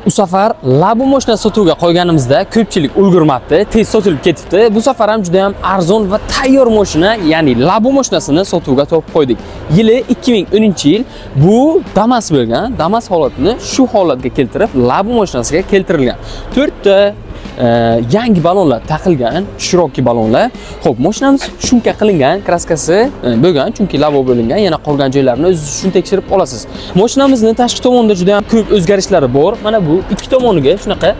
Bu safar Labo mashina sotuvga qo'yganimizda ko'pchilik ulgurmabdi, tez sotilib ketibdi. Bu safar ham juda ham arzon va tayyor mashina, ya'ni Labo mashinasini sotuvga topib qo'ydik. Yili 2010-yil. Bu Damas bo'lgan. Damas holatini shu holatga keltirib, Labo mashinasiga keltirilgan. 4 ta yangi balonlar taqilgan, shiroki balonlar. Xo'p, mashinamiz shunga qilingan, kraskasi bo'lgan, chunki Labo bo'lingan. Yana qolgan joylarini o'zingiz uchun tekshirib olasiz. Mashinamizning tashqi tomonida juda ham ko'p o'zgarishlari bor. Mana bu ikki tomoniga shunaqa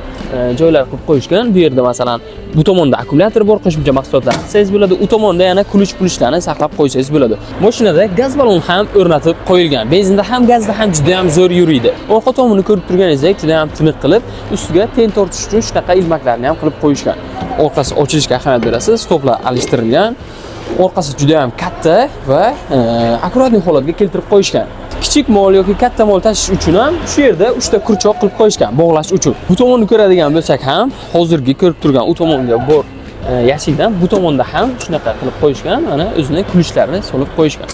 joylar qilib qo'yishgan. Bu yerda masalan, bu tomonda akkumulyator bor, qo'shimcha mahsulotlar qilsangiz bo'ladi. U tomonda yana kuluch-pulishlarni saqlab qo'ysangiz bo'ladi. Mashinada gaz balon ham o'rnatib qo'yilgan. Benzinda ham, gazda ham juda ham zo'r yuriydi. Orqa tomonini ko'rib turganingizdek, juda ham tiniq qilib, ustiga ten tortish uchun shunaqa ilmaklarni ham qilib qo'yishgan. Orqasi ochilishga ahamiyat berasiz. Stoplar alishtirilgan. Orqasi juda ham katta va akkuratli holatga keltirib qo'yishgan. Kichik mol yoki katta mol tashish uchun ham shu yerda 3 ta kurchoq qilib qo'yishgan, bog'lash uchun. Bu tomonni ko'radigan bo'lsak ham, hozirgi ko'rib turgan u tomonga bor yashikdan bu tomonda ham shunaqa qilib qo'yishgan, mana o'zining kulishlarini solib qo'yishgan.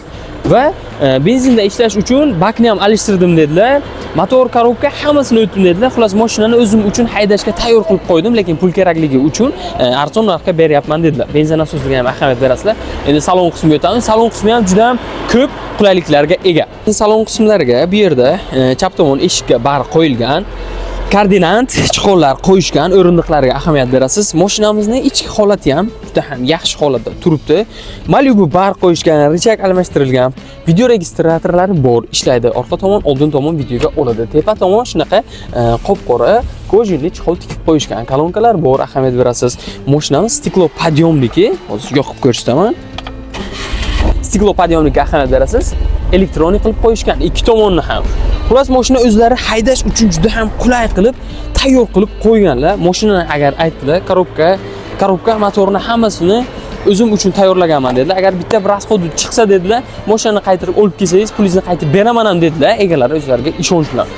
Va benzinda ishlash uchun bakni ham alishtirdim dedilar. Motor, korobka hammasini o'tdim dedilar. Xullas mashinani o'zim uchun haydashga tayyor qilib qo'ydim, lekin pul kerakligi uchun arzon narxga beryapman dedilar. Benzin nasotiga ham ahamiyat berasizlar. Endi salon qismiga o'tamiz. Salon qismi ham juda ham ko'p qulayliklarga ega. Salon qismlariga bu yerda chap tomon eshikka bar qo'yilgan. Koordinat chiqonlar qo'yishgan, o'rindiqlarga ahamiyat berasiz. Mashinamizning ichki holati ham juda ham yaxshi holatda turibdi. Malibu bar qo'yishgan, richak almashtirilgan, video registratorlari bor, ishlaydi. Orqa tomon, oldin tomon videoga oladi. Tepa tomon shunaqa qop-qora kojinli chiqol tikib qo'yishgan. Kolonkalar bor, ahamiyat berasiz. Mashinamiz stiklo podyomniki, hozir yoqib ko'rsataman. Stiklo podyomnikiga ahamiyat berasiz. Elektronik qilib qo'yishgan, ikki tomonni ham. Xullas mashina o'zlari haydash uchun juda ham qulay qilib, tayyor qilib qo'yganlar. Mashinani agar aytdilar, korobka, motorni hammasini o'zim uchun tayyorlaganman dedilar. Agar bitta bir rasxod chiqsa dedilar, mashinani qaytarib olib kelsangiz, pulingizni qaytarib beraman ham dedilar. Egalari o'zlariga ishonch bilan.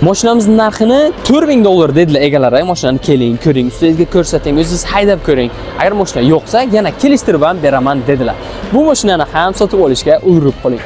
Mashinamizning narxini $4000 dedilar egalari. Mashinani keling, ko'ring, ustingizga ko'rsating, o'zingiz haydab ko'ring. Agar mashina yo'qsa, yana kelishtirib ham beraman dedilar. Bu mashinani ham sotib olishga ulgurib qoling.